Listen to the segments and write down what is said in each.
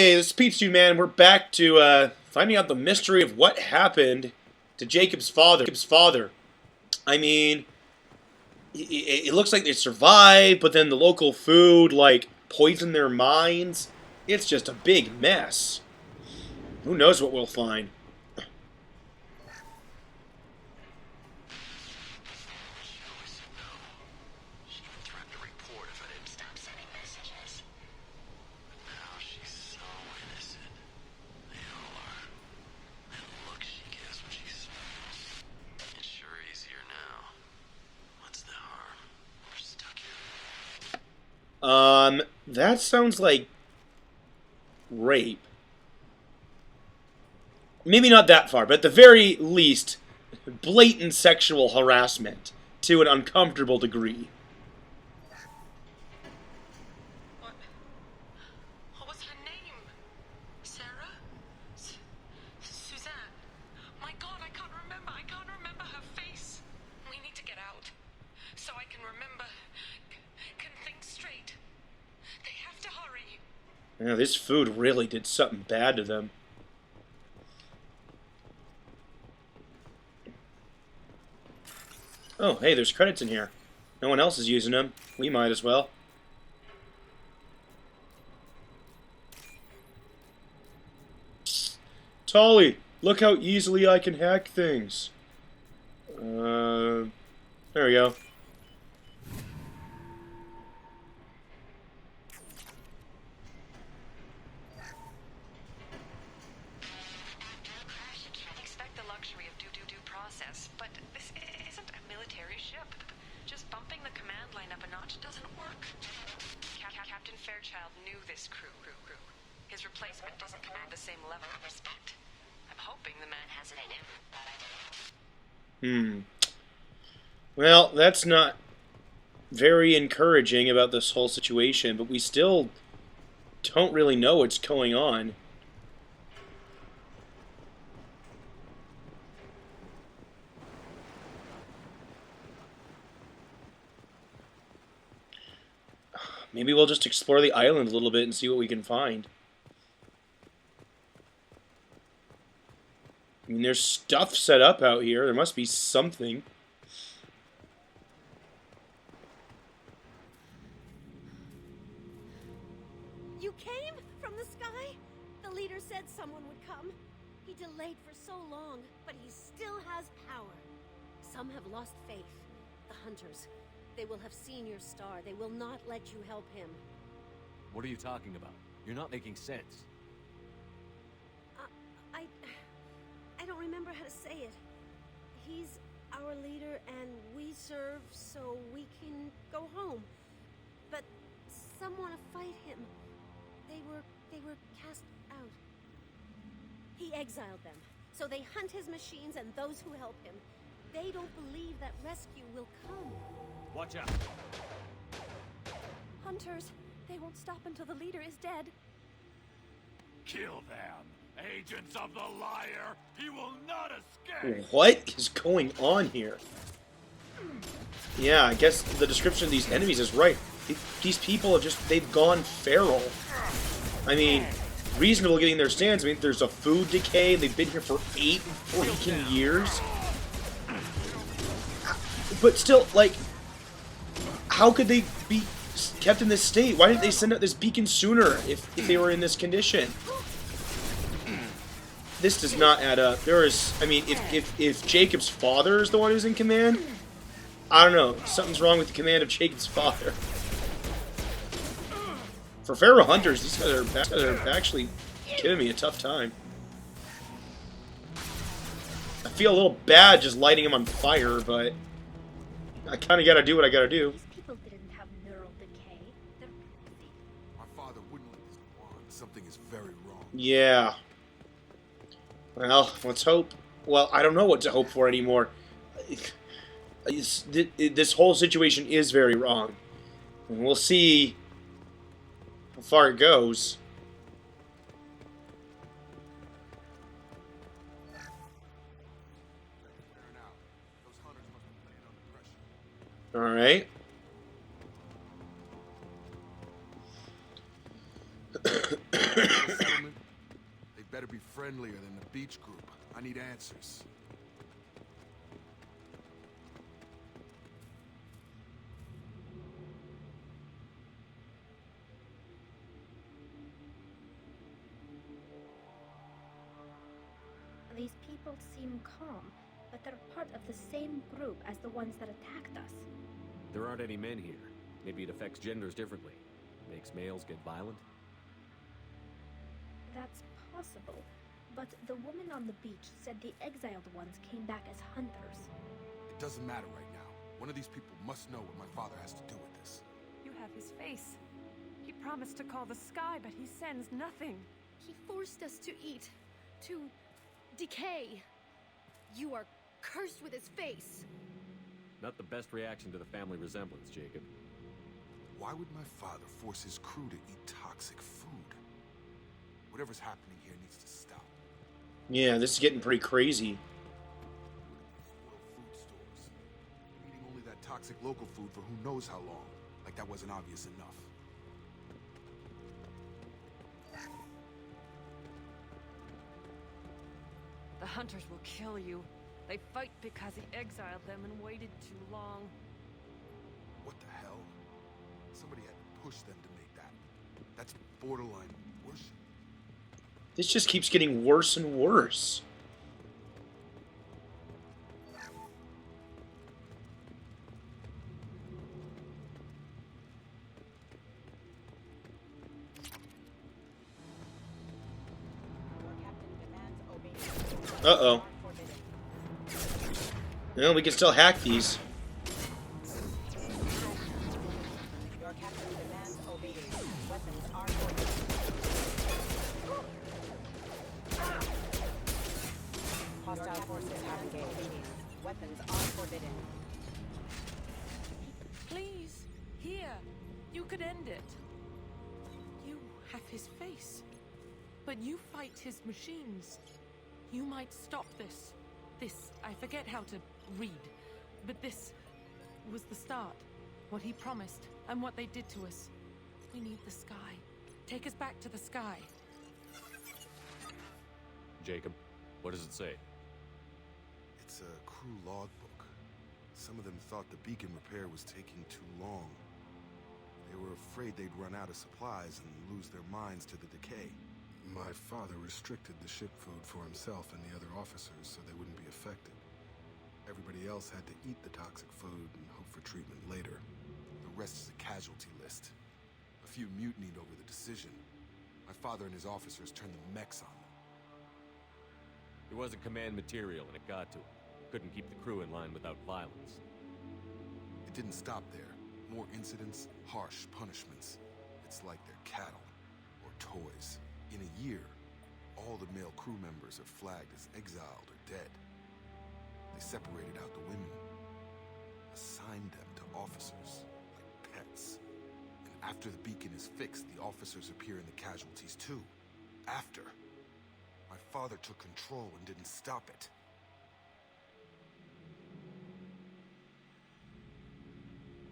Hey, this is Pete Dude, man. We're back to finding out the mystery of what happened to Jacob's father. I mean, it looks like they survived, but then the local food, like, poisoned their minds. It's just a big mess. Who knows what we'll find? That sounds like rape. Maybe not that far, but at the very least, blatant sexual harassment to an uncomfortable degree. What was her name? Sarah? Suzanne? My God, I can't remember her face. We need to get out so I can remember, can think straight. They have to hurry. Yeah, this food really did something bad to them. Oh, hey, there's credits in here. No one else is using them. We might as well. Tolly, look how easily I can hack things. There we go. Expect the luxury of due process, but this isn't a military ship. Just bumping the command line up a notch doesn't work. Captain Fairchild knew this crew. His replacement doesn't command the same level of respect. I'm hoping the man has it in him. Well, that's not very encouraging about this whole situation, but we still don't really know what's going on. Maybe we'll just explore the island a little bit and see what we can find. I mean, there's stuff set up out here. There must be something. You came from the sky? The leader said someone would come. He delayed for so long, but he still has power. Some have lost faith. The hunters. They will have seen your star. They will not let you help him. What are you talking about? You're not making sense. I don't remember how to say it. He's our leader and we serve so we can go home. But some want to fight him. They were cast out. He exiled them. So they hunt his machines and those who help him. They don't believe that rescue will come. Watch out. Hunters, they won't stop until the leader is dead. Kill them! Agents of the liar! He will not escape! What is going on here? Yeah, I guess the description of these enemies is right. These people have they've gone feral. I mean, reasonable getting their stands. I mean, there's a food decay. They've been here for 8 freaking years. But still, like, how could they be kept in this state? Why didn't they send out this beacon sooner if they were in this condition? This does not add up. There is, I mean, if Jacob's father is the one who's in command, I don't know. Something's wrong with the command of Jacob's father. For feral hunters, these guys are actually giving me a tough time. I feel a little bad just lighting them on fire, but I kind of gotta do what I gotta do. These people didn't have neural decay. My father wouldn't let this go on. Something is very wrong. Yeah. Well, let's hope. Well, I don't know what to hope for anymore. This whole situation is very wrong. And we'll see how far it goes. Alright. be friendlier than the beach group. I need answers. These people seem calm, but they're part of the same group as the ones that attacked us. There aren't any men here. Maybe it affects genders differently. Makes males get violent? That's possible, but the woman on the beach said the exiled ones came back as hunters. It doesn't matter right now. One of these people must know what my father has to do with this. You have his face. He promised to call the sky, but he sends nothing. He forced us to eat, to decay. You are cursed with his face. Not the best reaction to the family resemblance, Jacob. Why would my father force his crew to eat toxic food? Whatever's happening here needs to stop. Yeah, this is getting pretty crazy. Food stores. Eating only that toxic local food for who knows how long. Like that wasn't obvious enough. The hunters will kill you. They fight because he exiled them and waited too long. What the hell? Somebody had to push them to make that. That's borderline worship. This just keeps getting worse and worse. Uh-oh. Well, we can still hack these. Your captain demands obedience. Weapons are forbidden. Hostile forces have engaged. Weapons are forbidden. Please, here. You could end it. You have his face. But you fight his machines. You might stop this. I forget how to read. But this was the start. What he promised, and what they did to us. We need the sky. Take us back to the sky. Jacob, what does it say? It's a crew logbook. Some of them thought the beacon repair was taking too long. They were afraid they'd run out of supplies and lose their minds to the decay. My father restricted the ship food for himself and the other officers so they wouldn't be affected. Everybody else had to eat the toxic food and hope for treatment later. The rest is a casualty list. A few mutinied over the decision. My father and his officers turned the mechs on them. It wasn't command material and it got to him. Couldn't keep the crew in line without violence. It didn't stop there. More incidents, harsh punishments. It's like they're cattle or toys. In a year, all the male crew members are flagged as exiled or dead. They separated out the women, assigned them to officers, like pets. And after the beacon is fixed, the officers appear in the casualties too. After. My father took control and didn't stop it.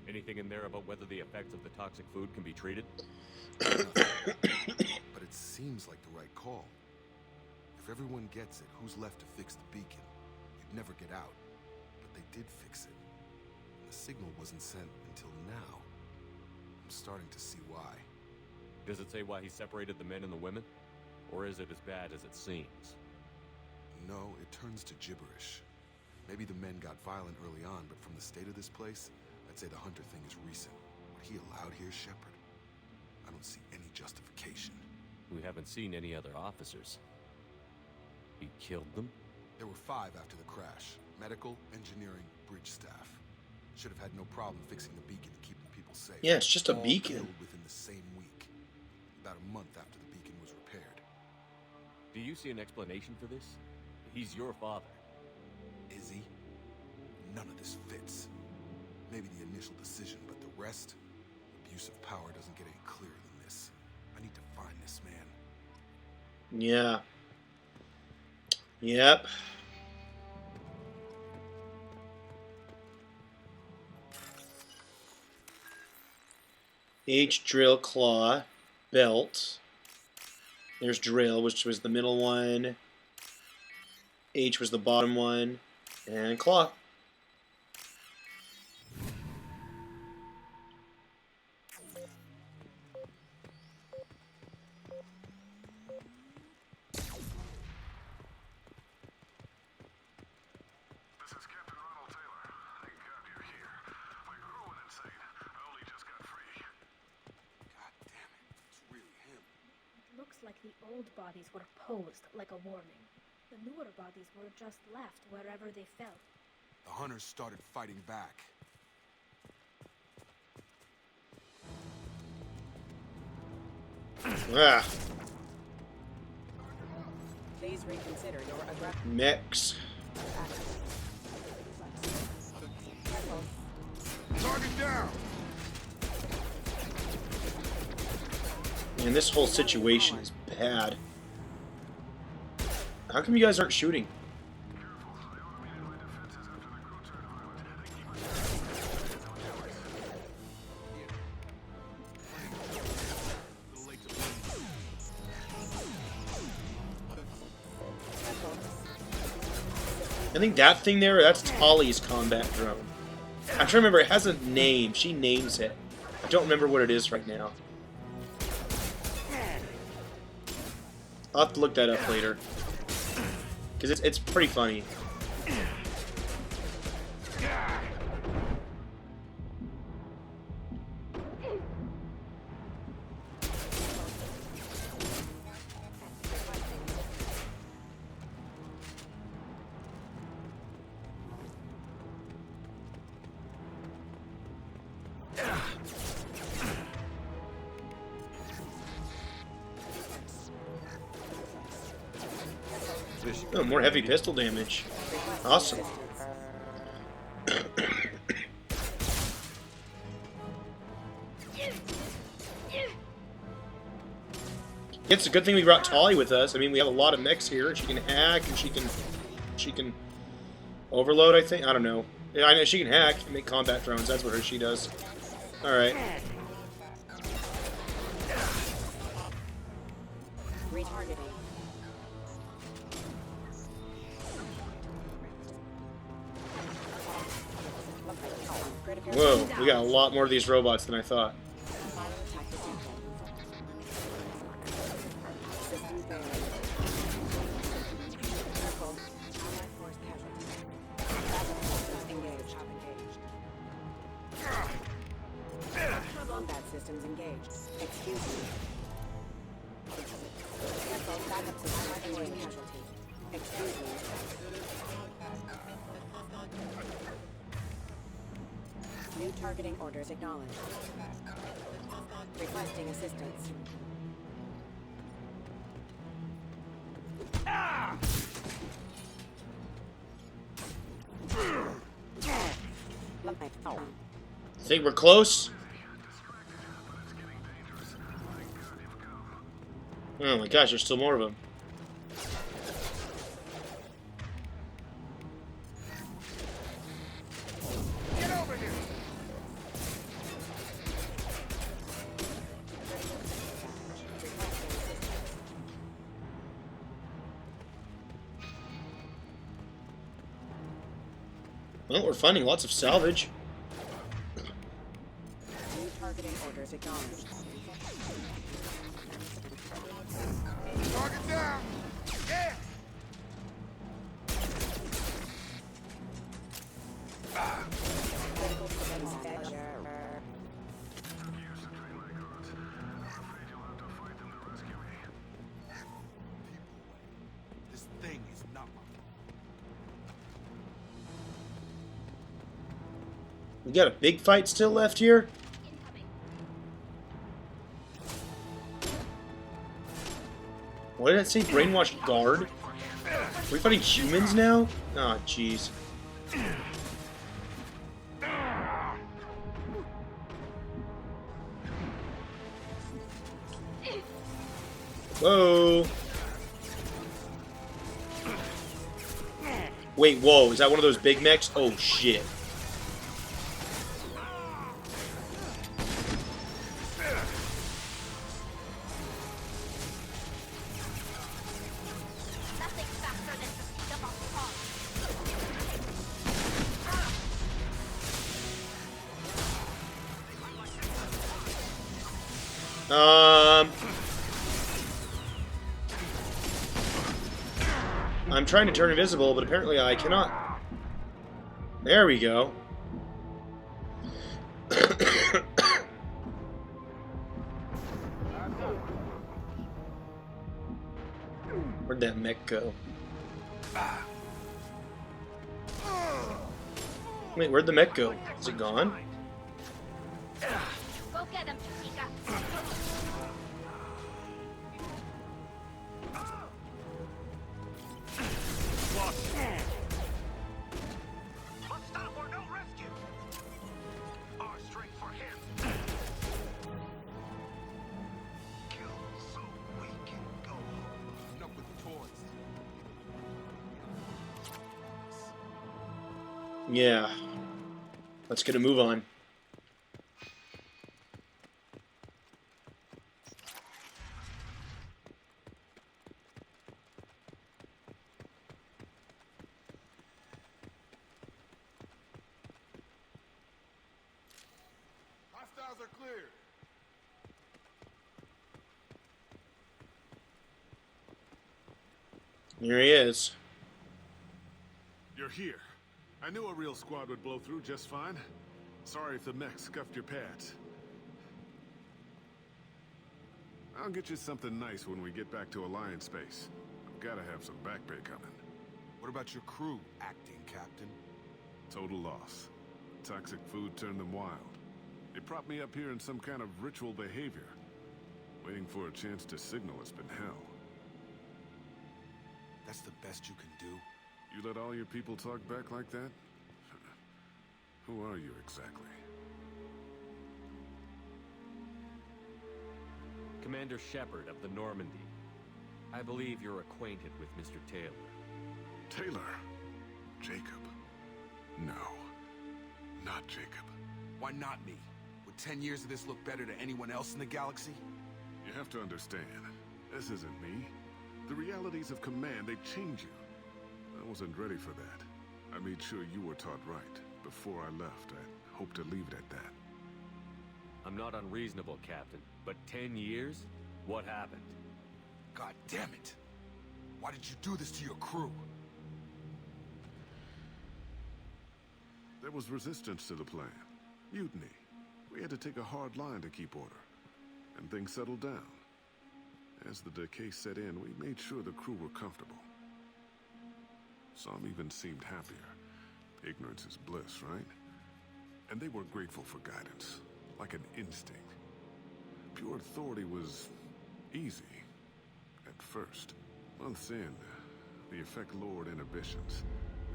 Anything in there about whether the effects of the toxic food can be treated? But it seems like the right call. If everyone gets it, who's left to fix the beacon? You'd never get out. But they did fix it. And the signal wasn't sent until now. I'm starting to see why. Does it say why he separated the men and the women? Or is it as bad as it seems? No, it turns to gibberish. Maybe the men got violent early on, but from the state of this place, I'd say the hunter thing is recent. What he allowed here, Shepard? I don't see any justification. We haven't seen any other officers. He killed them? There were 5 after the crash. Medical, engineering, bridge staff. Should have had no problem fixing the beacon and keeping people safe. Yeah, it's just a All beacon. killed within the same week. About a month after the beacon was repaired. Do you see an explanation for this? He's your father. Is he? None of this fits. Maybe the initial decision, but the rest? Abuse of power doesn't get any clearer than this. I need to find this man. Yeah. Yep. H drill claw belt. There's drill, which was the middle one. H was the bottom one. And claw. Looks like the old bodies were posed like a warning. The newer bodies were just left wherever they fell. The hunters started fighting back. Ah, Please reconsider your aggressive. mechs. Target down! Man, this whole situation is bad. How come you guys aren't shooting? I think that thing there, that's Tali's combat drone. I'm trying to remember, it has a name. She names it. I don't remember what it is right now. I'll have to look that up later. Because it's pretty funny. Oh, more heavy pistol damage. Awesome. It's a good thing we brought Tali with us. I mean, we have a lot of mechs here. She can hack, and she can overload, I think. I don't know. Yeah, I know she can hack and make combat drones. That's what she does. All right. Retargeting. Whoa, we got a lot more of these robots than I thought. Combat systems engaged. Excuse me. Backup system avoiding casualty. Excuse me. New targeting orders acknowledged. Requesting assistance. Think we're close? Oh my gosh, there's still more of them. Get over here! Well, we're finding lots of salvage. New targeting orders acknowledged. Target down! Yeah! This thing is not my... We got a big fight still left here? What did it say? Brainwashed guard? Are we fighting humans now? Oh, jeez. Whoa. Wait, whoa. Is that one of those big mechs? Oh, shit. I'm trying to turn invisible, but apparently I cannot. There we go. Where'd that mech go? Wait, where'd the mech go? Is it gone? Go get him, Chica. Stop or no rescue. Our strength for him. Kill so we can go home. Enough with the toys. Yeah. Let's get a move on. Hostiles are clear. Here he is. You're here. I knew a real squad would blow through just fine. Sorry if the mechs scuffed your pads. I'll get you something nice when we get back to Alliance space. I've gotta have some back pay coming. What about your crew, acting captain? Total loss. Toxic food turned them wild. They propped me up here in some kind of ritual behavior. Waiting for a chance to signal has been hell. That's the best you can do? You let all your people talk back like that? Who are you exactly? Commander Shepard of the Normandy. I believe you're acquainted with Mr. Taylor. Taylor? Jacob? No. Not Jacob. Why not me? Would 10 years of this look better to anyone else in the galaxy? You have to understand, this isn't me. The realities of command, they change you. I wasn't ready for that. I made sure you were taught right. Before I left, I hoped to leave it at that. I'm not unreasonable, Captain, but 10 years? What happened? God damn it! Why did you do this to your crew? There was resistance to the plan. Mutiny. We had to take a hard line to keep order. And things settled down. As the decay set in, we made sure the crew were comfortable. Some even seemed happier. Ignorance is bliss, right? And they were grateful for guidance, like an instinct. Pure authority was easy, at first. Months in, the effect lowered inhibitions.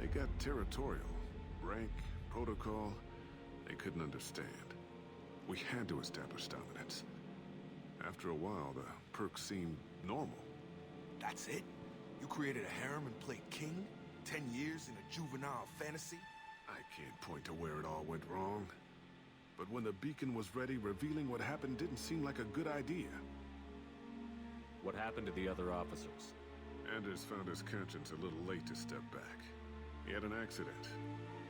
They got territorial. Rank, protocol, they couldn't understand. We had to establish dominance. After a while, the perks seemed normal. That's it? You created a harem and played king? 10 years in a juvenile fantasy? I can't point to where it all went wrong. But when the beacon was ready, revealing what happened didn't seem like a good idea. What happened to the other officers? Anders found his conscience a little late to step back. He had an accident.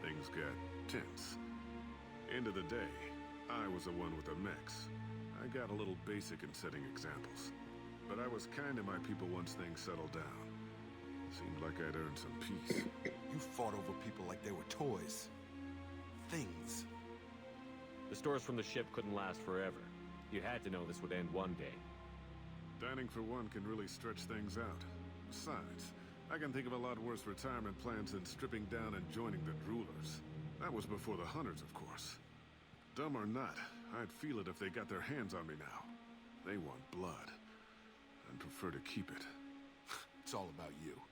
Things got tense. End of the day, I was the one with the mechs. I got a little basic in setting examples. But I was kind to my people once things settled down. Seemed like I'd earned some peace. You fought over people like they were toys. Things. The stores from the ship couldn't last forever. You had to know this would end one day. Dining for one can really stretch things out. Besides, I can think of a lot worse retirement plans than stripping down and joining the Droolers. That was before the Hunters, of course. Dumb or not, I'd feel it if they got their hands on me now. They want blood. I'd prefer to keep it. It's all about you.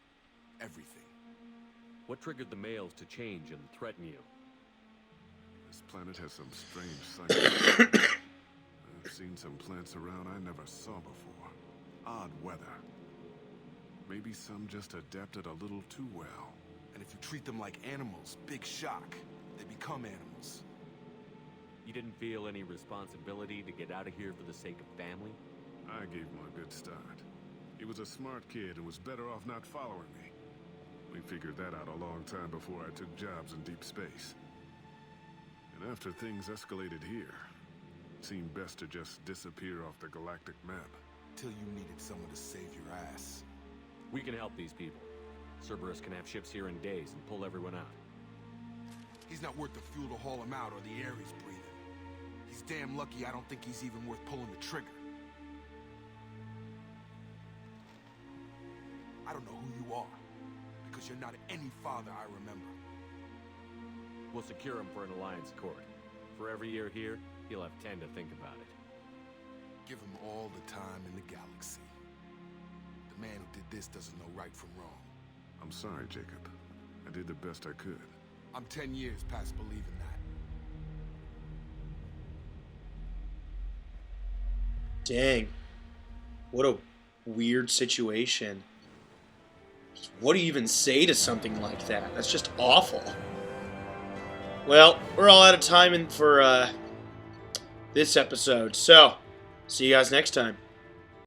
Everything. What triggered the males to change and threaten you? This planet has some strange cycles. I've seen some plants around I never saw before. Odd weather. Maybe some just adapted a little too well. And if you treat them like animals, big shock. They become animals. You didn't feel any responsibility to get out of here for the sake of family? I gave him a good start. He was a smart kid and was better off not following me. We figured that out a long time before I took jobs in deep space. And after things escalated here, Seemed best to just disappear off the galactic map. Till you needed someone to save your ass. We can help these people. Cerberus can have ships here in days and pull everyone out. He's not worth the fuel to haul him out or the air he's breathing. He's damn lucky I don't think he's even worth pulling the trigger. I don't know who you are, because you're not any father I remember. We'll secure him for an Alliance court. For every year here, he'll have 10 to think about it. Give him all the time in the galaxy. The man who did this doesn't know right from wrong. I'm sorry, Jacob. I did the best I could. I'm 10 years past believing that. Dang. What a weird situation. What do you even say to something like that? That's just awful. Well, we're all out of time for this episode, so see you guys next time.